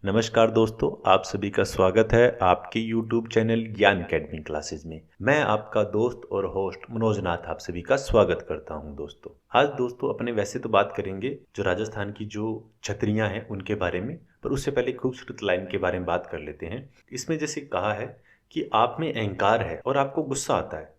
नमस्कार दोस्तों, आप सभी का स्वागत है आपके YouTube चैनल ज्ञान अकेडमी क्लासेस में। मैं आपका दोस्त और होस्ट मनोज नाथ आप सभी का स्वागत करता हूं। दोस्तों आज दोस्तों अपने वैसे तो बात करेंगे जो राजस्थान की जो छतरियां हैं उनके बारे में, पर उससे पहले खूबसूरत लाइन के बारे में बात कर लेते हैं। इसमें जैसे कहा है कि आप में अहंकार है और आपको गुस्सा आता है,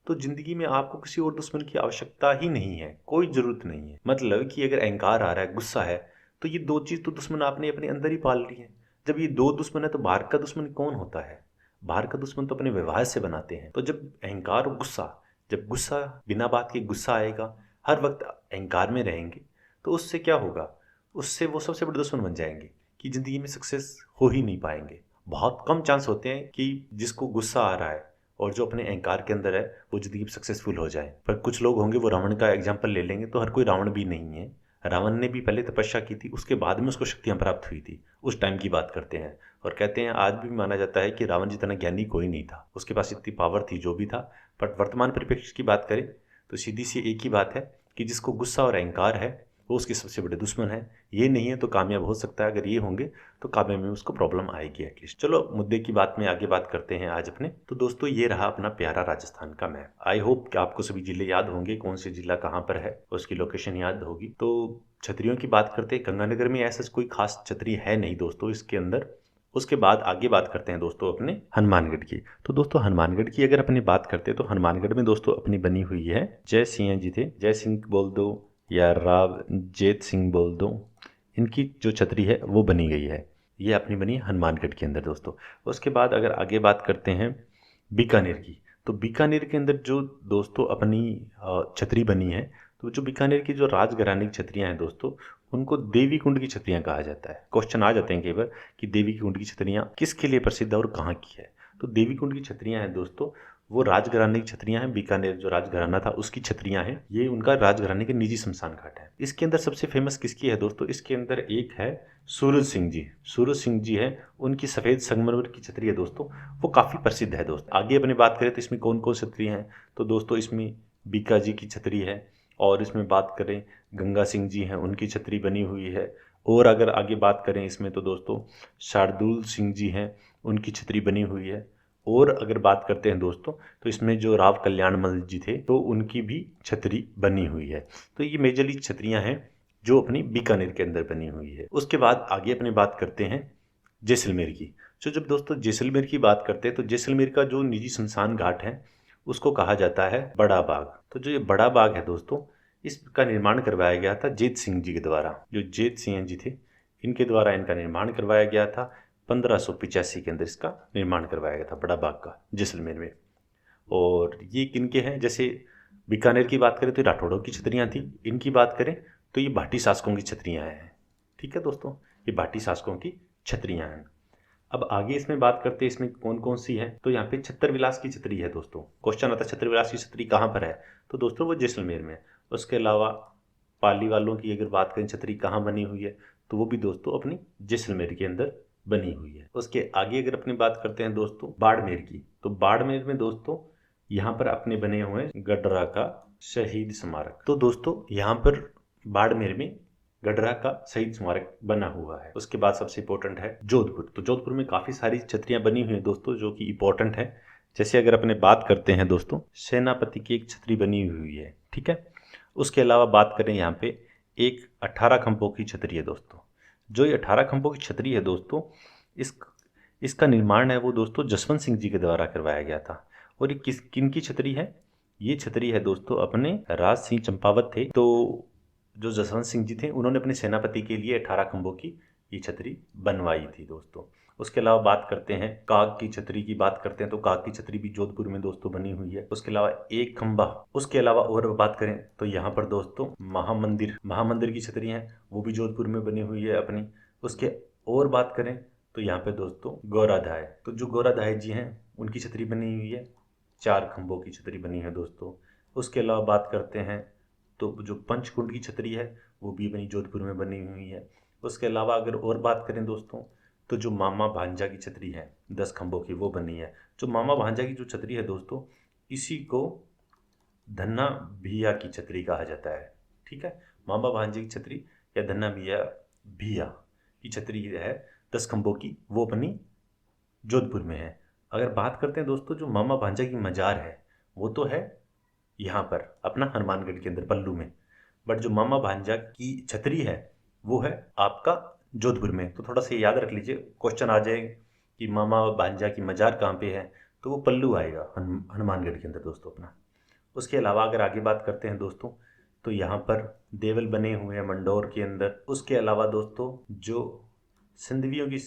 तो जिंदगी में आपको किसी और दुश्मन की आवश्यकता ही नहीं है, कोई जरूरत नहीं है। मतलब कि अगर अहंकार आ रहा है, गुस्सा है, तो ये दो चीज तो दुश्मन आपने अपने अंदर ही पाल ली है। जब ये दो दुश्मन है तो बाहर का दुश्मन कौन होता है? बाहर का दुश्मन तो अपने व्यवहार से बनाते हैं। तो जब अहंकार और गुस्सा, जब गुस्सा बिना बात के गुस्सा आएगा, हर वक्त अहंकार में रहेंगे, तो उससे क्या होगा? उससे वो सबसे बड़े दुश्मन बन जाएंगे कि जिंदगी में सक्सेस हो ही नहीं पाएंगे। बहुत कम चांस होते हैं कि जिसको गुस्सा आ रहा है और जो अपने अहंकार के अंदर है वो जिंदगी में सक्सेसफुल हो जाए। पर कुछ लोग होंगे, वो रावण का एग्जाम्पल ले लेंगे, तो हर कोई रावण भी नहीं है। रावण ने भी पहले तपस्या की थी, उसके बाद में उसको शक्तियां प्राप्त हुई थी। उस टाइम की बात करते हैं और कहते हैं, आज भी माना जाता है कि रावण जितना ज्ञानी कोई नहीं था, उसके पास इतनी पावर थी जो भी था। बट वर्तमान परिप्रेक्ष्य की बात करें तो सीधी सी एक ही बात है कि जिसको गुस्सा और अहंकार है वो उसके सबसे बड़े दुश्मन है। ये नहीं है तो कामयाब हो सकता है, अगर ये होंगे तो कामयाब में उसको प्रॉब्लम आएगी एटलीस्ट। चलो मुद्दे की बात में आगे बात करते हैं आज अपने। तो दोस्तों ये रहा अपना प्यारा राजस्थान का मैप। आई होप कि आपको सभी जिले याद होंगे, कौन से जिला कहाँ पर है, उसकी लोकेशन याद होगी। तो छतरियों की बात करते हैं, गंगानगर में ऐसा कोई खास छतरी है नहीं दोस्तों इसके अंदर। उसके बाद आगे बात करते हैं दोस्तों अपने हनुमानगढ़ की। तो दोस्तों हनुमानगढ़ की अगर अपनी बात करते हैं तो हनुमानगढ़ में दोस्तों अपनी बनी हुई है जय सिंह जी थे, जय सिंह बोल दो या राव जेत सिंह बोल दो, इनकी जो छतरी है वो बनी गई है। ये अपनी बनी हनुमानगढ़ के अंदर दोस्तों। उसके बाद अगर आगे बात करते हैं बीकानेर की, तो बीकानेर के अंदर जो दोस्तों अपनी छतरी बनी है, तो जो बीकानेर की जो राजघराने की छतरियां हैं दोस्तों, उनको देवी कुंड की छतरियां कहा जाता है। क्वेश्चन आ जाते हैं कई बार कि देवी कुंड की छतरियां किसके लिए प्रसिद्ध है और कहाँ की है। तो देवी कुंड की छतरियां हैं दोस्तों, वो राजघराने की छतरियां हैं। बीकानेर जो राजघराना था उसकी छतरियां हैं। ये उनका राजघराने के निजी शमशान घाट है। इसके अंदर सबसे फेमस किसकी है दोस्तों? इसके अंदर एक है सूरज सिंह जी। सूरज सिंह जी है, उनकी सफेद संगमरमर की छतरी है दोस्तों, वो काफी प्रसिद्ध है दोस्त। आगे अपनी बात करें तो इसमें कौन कौन छतरी हैं, तो दोस्तों इसमें बीका जी की छतरी है, और इसमें बात करें गंगा सिंह जी हैं, उनकी छतरी बनी हुई है। और अगर आगे बात करें इसमें तो दोस्तों शार्दुल सिंह जी हैं, उनकी छतरी बनी हुई है। और अगर बात करते हैं दोस्तों तो इसमें जो राव कल्याणमल जी थे तो उनकी भी छतरी बनी हुई है। तो ये मेजरली छतरियां हैं जो अपनी बीकानेर के अंदर बनी हुई है। उसके बाद आगे अपनी बात करते हैं जैसलमेर की। तो जब दोस्तों जैसलमेर की बात करते हैं तो जैसलमेर का जो निजी शमशान घाट है उसको कहा जाता है बड़ा बाग। तो जो ये बड़ा बाग है दोस्तों, इसका निर्माण करवाया गया था जेत सिंह जी के द्वारा। जो जेत सिंह जी थे इनके द्वारा इनका निर्माण करवाया गया था। 1585 के अंदर इसका निर्माण करवाया गया था बड़ा बाग का जैसलमेर में। और ये किनके हैं? जैसे बीकानेर की बात करें तो राठौड़ों की छतरियां थी, इनकी बात करें तो ये भाटी शासकों की छतरियां हैं। ठीक है दोस्तों, ये भाटी शासकों की छतरियां हैं। अब आगे इसमें बात करते हैं इसमें कौन कौन सी है। तो यहाँ पे छत्तर विलास की छतरी है दोस्तों। क्वेश्चन आता है छत्तर विलास की छतरी कहाँ पर है, तो दोस्तों वो जैसलमेर में है। उसके अलावा पाली वालों की अगर बात करें छतरी कहाँ बनी हुई है, तो वो भी दोस्तों अपनी जैसलमेर के अंदर बनी हुई है। उसके आगे अगर अपनी बात करते हैं दोस्तों बाड़मेर की, तो बाड़मेर में दोस्तों यहाँ पर अपने बने हुए गडरा का शहीद स्मारक। तो दोस्तों यहाँ पर बाड़मेर में गडरा का शहीद स्मारक बना हुआ है। उसके बाद सबसे इंपॉर्टेंट है जोधपुर। तो जोधपुर में काफी सारी छतरियां बनी हुई हैं दोस्तों जो कि इंपॉर्टेंट है। जैसे अगर अपने बात करते हैं दोस्तों, सेनापति की एक छतरी बनी हुई है। ठीक है। उसके अलावा बात करें यहाँ पे एक 18 खंभों की छतरी है दोस्तों। जो ये 18 खंभों की छतरी है दोस्तों, इस इसका निर्माण है वो दोस्तों जसवंत सिंह जी के द्वारा करवाया गया था। और ये किन की छतरी है? ये छतरी है दोस्तों अपने राज सिंह चंपावत थे। तो जो जसवंत सिंह जी थे उन्होंने अपने सेनापति के लिए 18 खंभों की ये छतरी बनवाई थी दोस्तों। उसके अलावा बात करते हैं काग की छतरी की बात करते हैं, तो काग की छतरी भी जोधपुर में दोस्तों बनी हुई है। उसके अलावा एक खंभा। उसके अलावा और बात करें तो यहाँ पर दोस्तों महामंदिर की छतरी है, वो भी जोधपुर में बनी हुई है अपनी। उसके और बात करें तो यहाँ पे दोस्तों गौराधाय, तो जो गौराधाय जी हैं उनकी छतरी बनी हुई है, 4 खंभों की छतरी बनी है दोस्तों। उसके अलावा बात करते हैं तो जो पंचकुंड की छतरी है वो भी अपनी जोधपुर में बनी हुई है। उसके अलावा अगर और बात करें दोस्तों तो जो मामा भांजा की छतरी है 10 खंभों की, वो बनी है। जो मामा भांजा की जो छतरी है दोस्तों, इसी को धन्ना भिया की छतरी कहा जाता है। ठीक है, मामा भांजे की छतरी या धन्ना भिया की छतरी है, 10 खंभों की, वो अपनी जोधपुर में है। अगर बात करते हैं दोस्तों जो मामा भांजा की मजार है, वो तो है यहाँ पर अपना हनुमानगढ़ के अंदर पल्लू में, बट जो मामा भांजा की छतरी है वो है आपका जोधपुर में। तो थोड़ा सा याद रख लीजिए, क्वेश्चन आ जाए कि मामा भांजा की मजार कहाँ पे है, तो वो पल्लू आएगा हनुमानगढ़ के अंदर दोस्तों अपना। उसके अलावा अगर आगे बात करते हैं दोस्तों, तो यहाँ पर देवल बने हुए हैं मंडौर के अंदर। उसके अलावा दोस्तों जो सिंधवियों की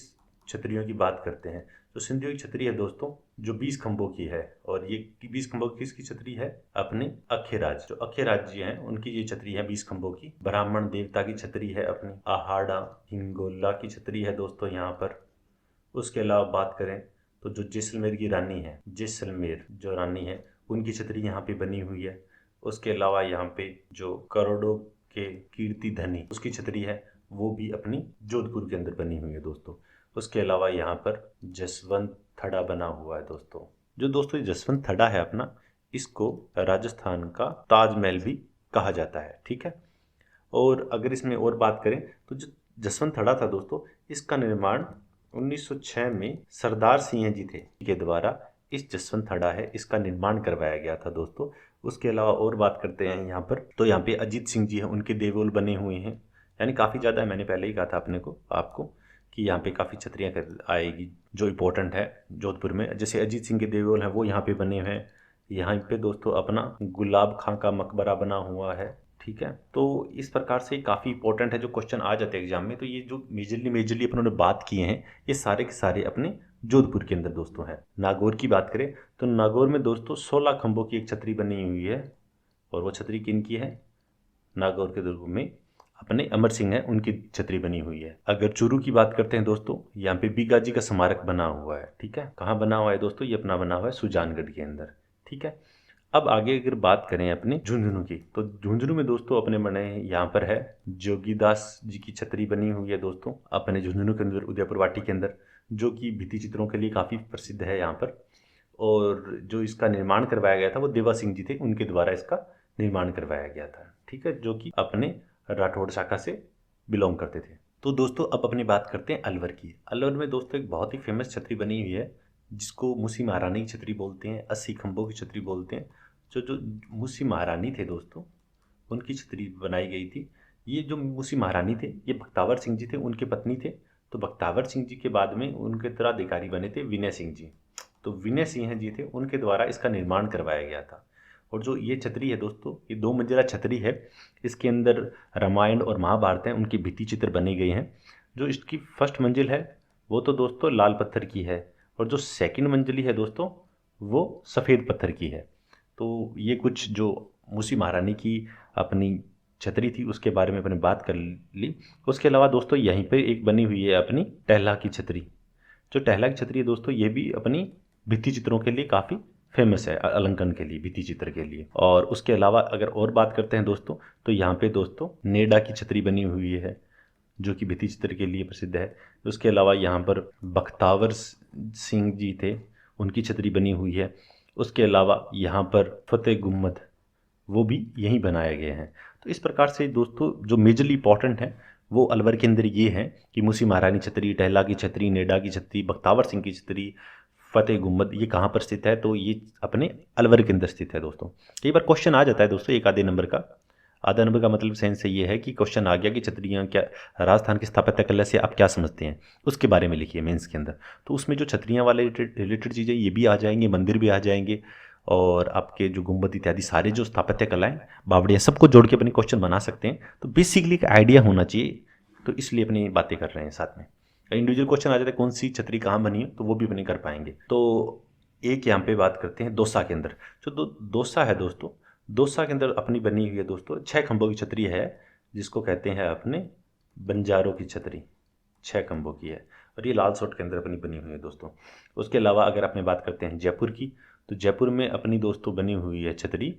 छतरियों की बात करते हैं, तो सिंधियों की छतरी है दोस्तों जो 20 खंभों की है, और ये 20 खंभों की किसकी छतरी है, अपने अखेराज, जो अखेराज जी हैं उनकी ये छतरी है 20 खंभों की। ब्राह्मण देवता की छतरी है अपनी आहाड़ा हिंगोला की छतरी है दोस्तों यहाँ पर। उसके अलावा बात करें तो जो जैसलमेर की रानी है, जैसलमेर जो रानी है उनकी छतरी यहाँ पे बनी हुई है। उसके अलावा यहाँ पे जो करोड़ों के कीर्ति धनी उसकी छतरी है, वो भी अपनी जोधपुर के अंदर बनी हुई है दोस्तों। उसके अलावा यहाँ पर जसवंत थड़ा बना हुआ है दोस्तों। जो दोस्तों ये जसवंत थड़ा है अपना, इसको राजस्थान का ताजमहल भी कहा जाता है, ठीक है। और अगर इसमें और बात करें तो जो जसवंत थड़ा था दोस्तों, इसका निर्माण 1906 में सरदार सिंह जी थे के द्वारा इस जसवंत थड़ा है इसका निर्माण करवाया गया था दोस्तों। उसके अलावा और बात करते हैं यहाँ पर, तो यहाँ पे अजीत सिंह जी हैं, उनके देवल बने हुए हैं, यानी काफ़ी ज़्यादा है। मैंने पहले ही कहा था अपने को आपको कि यहाँ पे काफ़ी छतरियाँ आएगी जो इम्पोर्टेंट है जोधपुर में। जैसे अजीत सिंह के देवल हैं वो यहाँ पे बने हुए हैं। यहाँ पे दोस्तों अपना गुलाब खां का मकबरा बना हुआ है, ठीक है। तो इस प्रकार से काफ़ी इंपॉर्टेंट है, जो क्वेश्चन आ जाते हैं एग्जाम में। तो ये जो मेजरली अपनों ने बात किए हैं, ये सारे के सारे अपने जोधपुर के अंदर दोस्तों है। नागौर की बात करें तो नागौर में दोस्तों 16 खंभों की एक छतरी बनी हुई है, और वो छतरी किन की है, नागौर के दुर्ग में अपने अमर सिंह है उनकी छतरी बनी हुई है। अगर चूरू की बात करते हैं दोस्तों, यहाँ पे बीगाजी का स्मारक बना हुआ है, ठीक है। कहाँ बना हुआ है दोस्तों, ये अपना बना हुआ है सुजानगढ़ के अंदर, ठीक है। अब आगे अगर बात करें अपने झुंझुनू की, तो झुंझुनू में दोस्तों अपने बने यहाँ पर है जोगीदास जी की छतरी बनी हुई है दोस्तों अपने झुंझुनू के अंदर, उदयपुर वाटी के अंदर, जो कि भित्ति चित्रों के लिए काफ़ी प्रसिद्ध है यहाँ पर। और जो इसका निर्माण करवाया गया था वो देवा सिंह जी थे, उनके द्वारा इसका निर्माण करवाया गया था, ठीक है, जो कि अपने राठौड़ शाखा से बिलोंग करते थे। तो दोस्तों अब अपनी बात करते हैं अलवर की। अलवर में दोस्तों एक बहुत ही फेमस छतरी बनी हुई है जिसको मूसी महारानी की छतरी बोलते हैं, 80 खंभों की छतरी बोलते हैं। जो मूसी महारानी थे दोस्तों, उनकी छतरी बनाई गई थी। ये जो मूसी महारानी थे ये बख्तावर सिंह जी थे, उनके पत्नी थे। तो बख्तावर सिंह जी के बाद में उनके उत्तराधिकारी बने थे विनय सिंह जी। तो विनय सिंह जी थे, उनके द्वारा इसका निर्माण करवाया गया था। और जो ये छतरी है दोस्तों, ये 2 मंजिला छतरी है। इसके अंदर रामायण और महाभारत हैं, उनके भित्ति चित्र बने गए हैं। जो इसकी फर्स्ट मंजिल है वो तो दोस्तों लाल पत्थर की है, और जो सेकंड मंजिली है दोस्तों वो सफ़ेद पत्थर की है। तो ये कुछ जो मूसी महारानी की अपनी छतरी थी उसके बारे में अपने बात कर ली। उसके अलावा दोस्तों यहीं पे एक बनी हुई है अपनी टहला की छतरी। जो टहला की छतरी है दोस्तों, ये भी अपनी भित्ति चित्रों के लिए काफ़ी फेमस है, अलंकरण के लिए, भित्ति चित्र के लिए। और उसके अलावा अगर और बात करते हैं दोस्तों, तो यहाँ पे दोस्तों नेडा की छतरी बनी हुई है जो कि भित्ति चित्र के लिए प्रसिद्ध है। उसके अलावा यहाँ पर बख्तावर सिंह जी थे, उनकी छतरी बनी हुई है। उसके अलावा यहाँ पर फतेह गुम्बद वो भी यहीं बनाए गए हैं। तो इस प्रकार से दोस्तों जो मेजरली इंपॉर्टेंट है वो अलवर के अंदर ये है कि मूसी महारानी छतरी, टहला की छतरी, नेडा की छतरी, बख्तावर सिंह की छतरी, फतेह गुम्बद, ये कहाँ पर स्थित है, तो ये अपने अलवर के अंदर स्थित है दोस्तों। कई बार क्वेश्चन आ जाता है दोस्तों एक आधे नंबर का। आधा नंबर का मतलब सेंस से ये है कि क्वेश्चन आ गया कि छतरियाँ क्या, राजस्थान की स्थापत्य कला से आप क्या समझते हैं, उसके बारे में लिखिए मेंस के अंदर। तो उसमें जो छतरियाँ वाले रिलेटेड चीज़ें ये भी आ जाएंगे, मंदिर भी आ जाएंगे, और आपके जो गुम्बद इत्यादि सारे जो स्थापत्य कलाएं, बावड़ियाँ, सबको जोड़ के अपने क्वेश्चन बना सकते हैं। तो बेसिकली एक आइडिया होना चाहिए, तो इसलिए अपनी बातें कर रहे हैं साथ में। इंडिविजुअल क्वेश्चन आ जाता है कौन सी छतरी कहाँ बनी है, तो वो भी अपने कर पाएंगे। तो एक यहाँ पे बात करते हैं दौसा के अंदर। जो दौसा है दोस्तों, दौसा के अंदर अपनी बनी हुई है दोस्तों 6 खंभों की छतरी है, जिसको कहते हैं अपने बंजारों की छतरी, 6 खंभों की है, और ये लाल सोट के अंदर अपनी बनी हुई है दोस्तों। उसके अलावा अगर अपने बात करते हैं जयपुर की, तो जयपुर में अपनी दोस्तों बनी हुई है छतरी,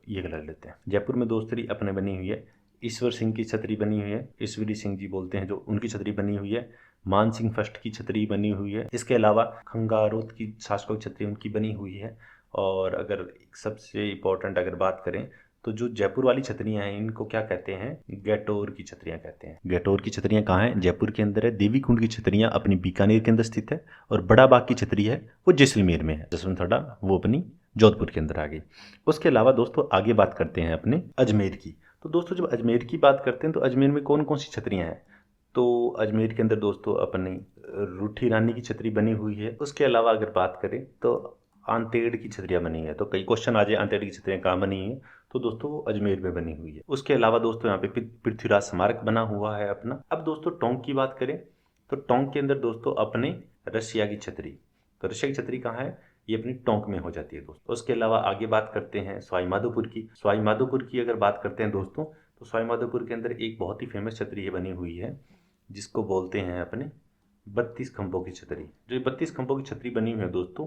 ये कलर लेते हैं, जयपुर में दोस्तरी अपने बनी हुई है ईश्वर सिंह की छतरी बनी हुई है, ईश्वरी सिंह जी बोलते हैं जो, उनकी छतरी बनी हुई है। मान सिंह फर्स्ट की छतरी बनी हुई है। इसके अलावा खंगारोत की शासकों की छतरी उनकी बनी हुई है। और अगर सबसे इम्पोर्टेंट अगर बात करें तो जो जयपुर वाली छतरियां हैं इनको क्या कहते हैं, गैटोर की छतरियां कहते हैं। गैटोर की छतरियां कहाँ हैं, जयपुर के अंदर है। देवी कुंड की छतरियां अपनी बीकानेर के अंदर स्थित है, और बड़ा बाग की छतरी है वो जैसलमेर में है। जसवंतड़ा वो अपनी जोधपुर के अंदर आ गई। उसके अलावा दोस्तों आगे बात करते हैं अपने अजमेर की। तो दोस्तों जब अजमेर की बात करते हैं तो अजमेर में कौन कौन सी छतरियां हैं, तो अजमेर के अंदर दोस्तों अपनी रूठी रानी की छतरी बनी हुई है। उसके अलावा अगर बात करें तो आंतेड़ की छतरियां बनी है। तो कई क्वेश्चन आ जाए आंतेड़ की छतरियां कहाँ बनी है, तो दोस्तों वो अजमेर में बनी हुई है। उसके अलावा दोस्तों यहाँ पे पृथ्वीराज स्मारक बना हुआ है अपना। अब दोस्तों टोंक की बात करें तो टोंक के अंदर दोस्तों अपने रशिया की छतरी, तो रशिया की छतरी कहाँ है, ये अपनी टोंक में हो जाती है दोस्तों। उसके अलावा आगे बात करते हैं सवाई माधोपुर की। सवाई माधोपुर की अगर बात करते हैं दोस्तों तो सवाई माधोपुर के अंदर एक बहुत ही फेमस छतरी बनी हुई है जिसको बोलते हैं अपने 32 खंभों की छतरी। जो 32 खंभों की छतरी बनी हुई है दोस्तों,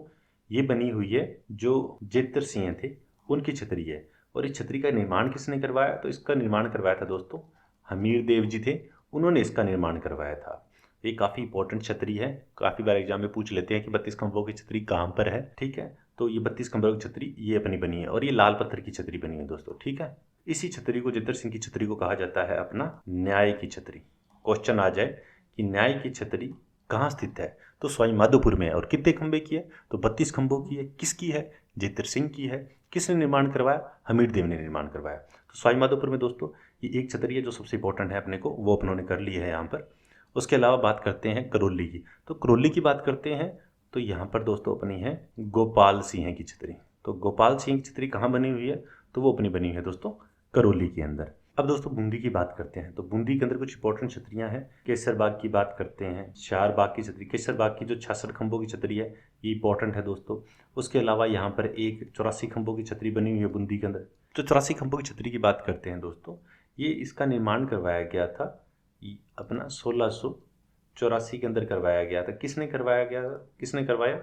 ये बनी हुई है जो जेतर सिंह थे उनकी छतरी है। और इस छतरी का निर्माण किसने करवाया, तो इसका निर्माण करवाया था दोस्तों हमीर देव जी थे, उन्होंने इसका निर्माण करवाया था। ये काफ़ी इंपॉर्टेंट छतरी है, काफ़ी बार एग्जाम में पूछ लेते हैं कि 32 खंभों की छतरी कहाँ पर है। ठीक है, तो ये 32 खंभों की छतरी ये अपनी बनी है, और ये लाल पत्थर की छतरी बनी है दोस्तों। ठीक है, इसी छतरी को जेतर सिंह की छतरी को कहा जाता है अपना न्याय की छतरी। क्वेश्चन आ जाए कि न्याय की छतरी कहाँ स्थित है, तो सवाई माधोपुर में है। और कितने खंभे की है, तो 32 खंभों की है। किसकी है, जेतर सिंह की है। किसने निर्माण करवाया, हमीर देव ने निर्माण करवाया। तो सवाई माधोपुर में दोस्तों ये एक छतरी है जो सबसे इंपॉर्टेंट है अपने को, वो अपनों ने कर ली है यहाँ पर। उसके अलावा बात करते हैं करौली की। तो करौली की बात करते हैं तो यहाँ पर दोस्तों अपनी है गोपाल सिंह की छतरी। तो गोपाल सिंह की छतरी कहाँ बनी हुई है, तो वो अपनी बनी हुई है दोस्तों करौली के अंदर। अब दोस्तों बूंदी की बात करते हैं तो बूंदी के अंदर कुछ इंपॉर्टेंट छतरियां हैं। केसर बाग की बात करते हैं, चार बाग की छतरी, केसर बाग की जो 66 खंभों की छतरी है ये इंपॉर्टेंट है दोस्तों। उसके अलावा यहाँ पर एक 84 खंभों की छतरी बनी हुई है बूंदी के अंदर। तो 84 खंभों की छतरी की बात करते हैं दोस्तों, ये इसका निर्माण करवाया गया था अपना 1684 के अंदर करवाया गया था। किसने करवाया गया, किसने करवाया,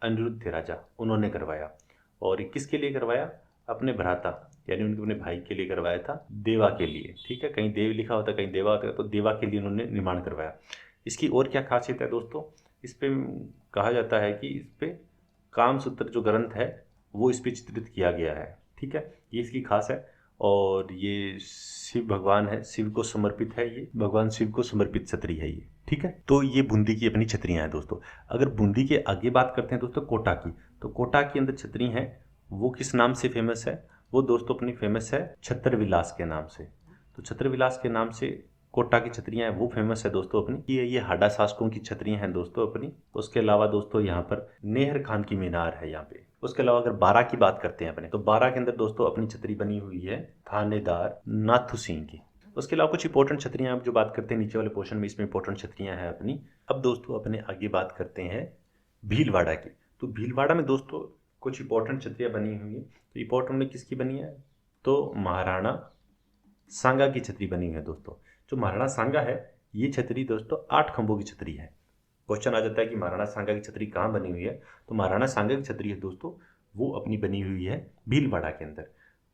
अनिरुद्ध थे राजा, उन्होंने करवाया। और किसके लिए करवाया, अपने भ्राता यानी उनके अपने भाई के लिए करवाया था, देवा के लिए। ठीक है, कहीं देव लिखा होता है कहीं देवा होता है, तो देवा के लिए उन्होंने निर्माण करवाया। इसकी और क्या खासियत है दोस्तों, इस पे कहा जाता है कि इस पे कामसूत्र जो ग्रंथ है वो इस पे चित्रित किया गया है। ठीक है, ये इसकी खास है। और ये शिव भगवान है, शिव को समर्पित है, ये भगवान शिव को समर्पित छतरी है ये। ठीक है, तो ये बूंदी की अपनी छतरियां हैं दोस्तों। अगर बूंदी के आगे बात करते हैं दोस्तों कोटा की, तो कोटा के अंदर छतरी हैं वो किस नाम से फेमस है, वो दोस्तों अपनी फेमस है छत्र विलास के नाम से। तो छत्र विलास के नाम से कोटा की छतरियां हैं वो फेमस है दोस्तों अपनी। ये हाडा शासकों की छतरियां हैं दोस्तों अपनी। उसके अलावा दोस्तों यहाँ पर नेहर खान की मीनार है यहाँ पे। उसके अलावा अगर बारा की बात करते हैं अपने, तो बारा के अंदर दोस्तों अपनी छतरी बनी हुई है थानेदार नाथू सिंह की। उसके अलावा कुछ इंपॉर्टेंट छतरियां जो बात करते हैं नीचे वाले पोर्शन में, इसमें इंपॉर्टेंट छतरियां हैं अपनी। अब दोस्तों अपने आगे बात करते हैं भीलवाड़ा की। तो भीलवाड़ा में दोस्तों कुछ इंपॉर्टेंट छतरियां बनी हुई है। तो इंपॉर्टेंट में किसकी बनी है, तो महाराणा सांगा की छतरी बनी हुई है दोस्तों। जो महाराणा सांगा है ये छतरी दोस्तों 8 खंभों की छतरी है। क्वेश्चन आ जाता है कि महाराणा सांगा की छतरी कहाँ बनी हुई है, तो महाराणा सांगा की छतरी है दोस्तों वो अपनी बनी हुई है भीलवाड़ा के अंदर,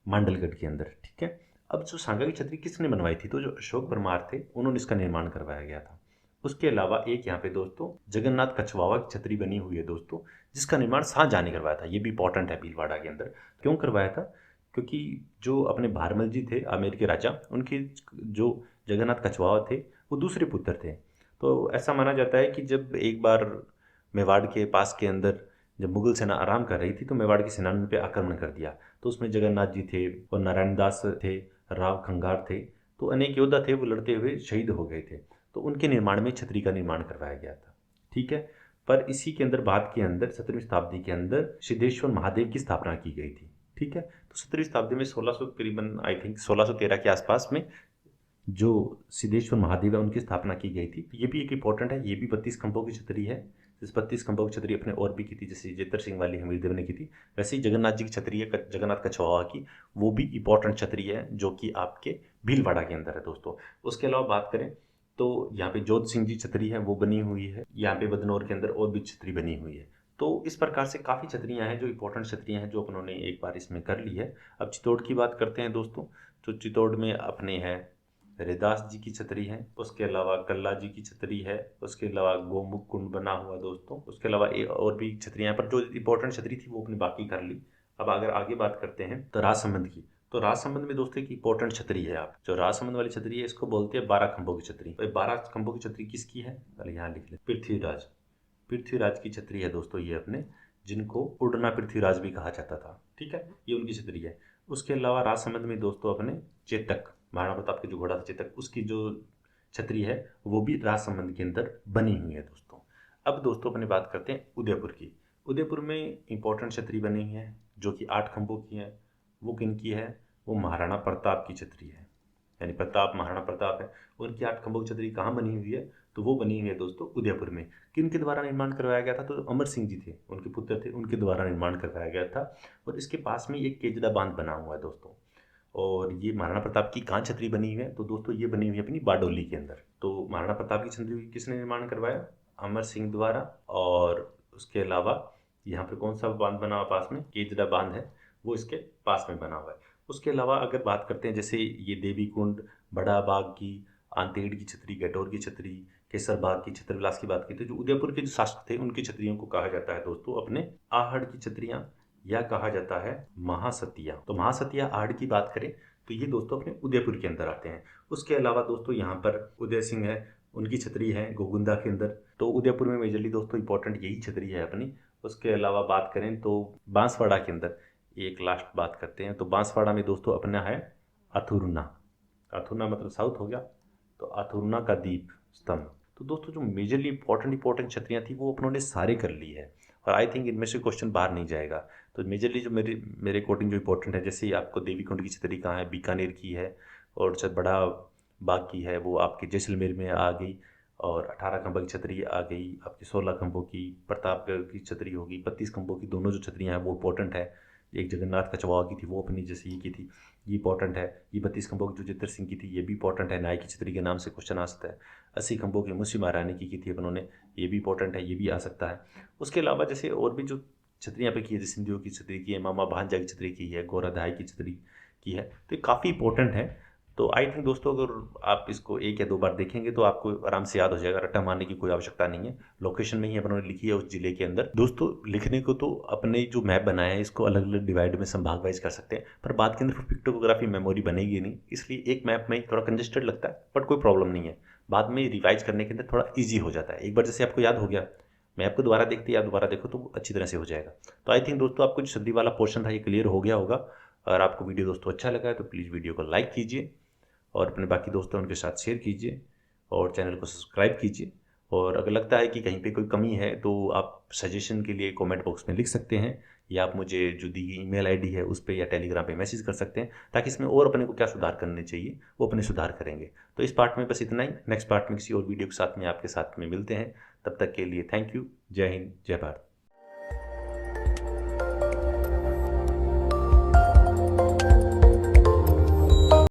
मांडलगढ़ के अंदर। ठीक है, अब जो सांगा की छतरी किसने बनवाई थी, तो जो अशोक परमार थे उन्होंने इसका निर्माण करवाया गया था। उसके अलावा एक यहाँ पे दोस्तों जगन्नाथ कछवावा की छतरी बनी हुई है दोस्तों, जिसका निर्माण शाहजहां ने करवाया था। ये भी इंपॉर्टेंट है भीलवाड़ा के अंदर। क्यों करवाया था, क्योंकि जो अपने भारमल जी थे आमेर के राजा, उनके जो जगन्नाथ कछवावा थे वो दूसरे पुत्र थे। तो ऐसा माना जाता है कि जब एक बार मेवाड़ के पास के अंदर जब मुगल सेना आराम कर रही थी तो मेवाड़ की सेना ने उन पर आक्रमण कर दिया। तो उसमें जगन्नाथ जी थे और नारायण दास थे, राव खंगार थे, तो अनेक योद्धा थे, वो लड़ते हुए शहीद हो गए थे। तो उनके निर्माण में छतरी का निर्माण करवाया गया था। ठीक है, पर इसी के अंदर बाद के अंदर 17वीं शताब्दी के अंदर सिद्धेश्वर महादेव की स्थापना की गई थी। ठीक है, तो 17वीं शताब्दी में 1600 करीबन आई थिंक 1613 के आसपास में जो सिद्धेश्वर महादेव है उनकी स्थापना की गई थी। ये भी एक इंपॉर्टेंट है, ये भी 32 खंभों की छतरी है। इस 32 खंभों की छतरी अपने और भी की थी, जैसे जेतर सिंह वाली हमीर देव ने की थी, वैसे ही जगन्नाथ जी की छतरी है जगन्नाथ कछवाहा की, वो भी इंपॉर्टेंट छतरी है जो कि आपके भीलवाड़ा के अंदर है दोस्तों। उसके अलावा बात करें तो यहाँ पे जोध सिंह जी छतरी है वो बनी हुई है, यहाँ पे बदनौर के अंदर और भी छतरी बनी हुई है। तो इस प्रकार से काफ़ी छतरियाँ हैं जो इंपॉर्टेंट छतरियाँ हैं जो अपनों ने एक बार इसमें कर ली है। अब चित्तौड़ की बात करते हैं दोस्तों, तो चित्तौड़ में अपने हैं हरिदास जी की छतरी है, उसके अलावा कल्ला जी की छतरी है, उसके अलावा गोमुख कुंड बना हुआ दोस्तों। उसके अलावा और भी छतरियाँ, पर जो इंपॉर्टेंट छतरी थी वो अपनी बाकी कर ली। अब अगर आगे बात करते हैं तो राजसमंद की, तो राजसमंद में दोस्तों एक इंपॉर्टेंट छतरी है। आप जो राजसमंद वाली छतरी है इसको बोलते हैं 12 खंभों की छतरी। तो 12 खंभों की छतरी किसकी है, पहले यहाँ लिख ले, पृथ्वीराज। पृथ्वीराज की छतरी है दोस्तों ये अपने, जिनको उड़ना पृथ्वीराज भी कहा जाता था। ठीक है, ये उनकी छतरी है। उसके अलावा राजसमंद में दोस्तों अपने चेतक, महाराणा प्रताप के जो घोड़ा था चेतक, उसकी जो छतरी है वो भी राजसमंद के अंदर बनी हुई है दोस्तों। अब दोस्तों अपने बात करते हैं उदयपुर की। उदयपुर में इंपॉर्टेंट छतरी बनी हुई है जो कि 8 खंभों की है। वो किन की है, वो महाराणा प्रताप की छतरी है, यानी प्रताप महाराणा प्रताप है। उनकी 8 खंभों की छतरी कहाँ बनी हुई है, तो वो बनी हुई है दोस्तों उदयपुर में। किन के द्वारा निर्माण करवाया गया था, तो अमर सिंह जी थे, उनके पुत्र थे, उनके द्वारा निर्माण करवाया गया था। और इसके पास में एक केजड़ा बांध बना हुआ है दोस्तों। और ये महाराणा प्रताप की कहाँ छतरी बनी हुई है, तो दोस्तों ये बनी हुई है अपनी बारडोली के अंदर। तो महाराणा प्रताप की छतरी किसने निर्माण करवाया, अमर सिंह द्वारा। और उसके अलावा यहाँ पे कौन सा बांध बना हुआ पास में, केजड़ा बांध है, वो इसके पास में बना हुआ है। उसके अलावा अगर बात करते हैं जैसे ये देवी कुंड, बड़ा बाग की, आंतेड़ की छतरी, गटोर की छतरी, केसर बाग की, छत्रविलास की बात की, तो जो उदयपुर के जो शासक थे उनकी छतरियों को कहा जाता है दोस्तों अपने आहड़ की छतरियां, या कहा जाता है महासतिया। तो महासतिया आहड़ की बात करें तो ये दोस्तों अपने उदयपुर के अंदर आते हैं। उसके अलावा दोस्तों यहाँ पर उदय सिंह है, उनकी छतरी है गोगुंदा के अंदर। तो उदयपुर में मेजरली दोस्तों इंपॉर्टेंट यही छतरी है अपनी। उसके अलावा बात करें तो बांसवाड़ा के अंदर एक लास्ट बात करते हैं। तो बांसवाड़ा में दोस्तों अपना है अथुरना। अथुरना मतलब साउथ हो गया, तो अथुरना का दीप स्तंभ। तो दोस्तों जो मेजरली इंपॉर्टेंट छतरियाँ थी वो उन्होंने सारे कर ली है, और आई थिंक इनमें से क्वेश्चन बाहर नहीं जाएगा। तो मेजरली जो मेरे अकॉर्डिंग जो इंपॉर्टेंट है, जैसे आपको देवीकुंड की छतरी कहाँ है, बीकानेर की है। और जब बड़ा बाग की है वो आपके जैसलमेर में आ गई। और 18 खंभों की छतरी आ गई आपकी, 16 खंभों की प्रतापगढ़ की छतरी होगी, 32 खंभों की दोनों जो छतरियाँ हैं वो इंपॉर्टेंट है। एक जगन्नाथ का चौवा की थी वो अपनी जैसे ये की थी, ये इंपॉर्टेंट है। ये 32 खंभों की जो चित्तर सिंह की थी ये भी इंपॉर्टेंट है, नाई की छतरी के नाम से क्वेश्चन आ सकता है। 80 खंभों की मुंशी महारानी की थी उन्होंने, ये भी इंपॉर्टेंट है, ये भी आ सकता है। उसके अलावा जैसे और भी जो छतरियाँ पे की है, जैसे सिंधियों की छतरी की है, मामा भांजा की छतरी की है, गोराधाई की छतरी की है, तो ये काफ़ी इंपॉर्टेंट है। तो आई थिंक दोस्तों अगर आप इसको 1 या 2 बार देखेंगे तो आपको आराम से याद हो जाएगा, रट्टा मारने की कोई आवश्यकता नहीं है। लोकेशन में ही उन्होंने लिखी है उस जिले के अंदर। दोस्तों लिखने को तो अपने जो मैप बनाया है इसको अलग अलग डिवाइड में संभाग वाइज कर सकते हैं, पर बात के अंदर पिक्टोग्राफी मेमोरी बनेगी नहीं, इसलिए एक मैप में थोड़ा कंजेस्टेड लगता है, बट कोई प्रॉब्लम नहीं है। बाद में रिवाइज करने के अंदर थोड़ा ईजी हो जाता है। एक बार जैसे आपको याद हो गया, मैप को दोबारा देखते या दोबारा देखो तो अच्छी तरह से हो जाएगा। तो आई थिंक दोस्तों आपको जो सदी वाला पोर्शन था ये क्लियर हो गया होगा। अगर आपको वीडियो दोस्तों अच्छा लगा है तो प्लीज़ वीडियो को लाइक कीजिए और अपने बाकी दोस्तों उनके साथ शेयर कीजिए और चैनल को सब्सक्राइब कीजिए। और अगर लगता है कि कहीं पे कोई कमी है तो आप सजेशन के लिए कमेंट बॉक्स में लिख सकते हैं, या आप मुझे जो दी गई ईमेल आईडी है उस पर या टेलीग्राम पे मैसेज कर सकते हैं, ताकि इसमें और अपने को क्या सुधार करने चाहिए वो अपने सुधार करेंगे। तो इस पार्ट में बस इतना ही। नेक्स्ट पार्ट में किसी और वीडियो के साथ में आपके साथ में मिलते हैं। तब तक के लिए थैंक यू। जय हिंद, जय भारत।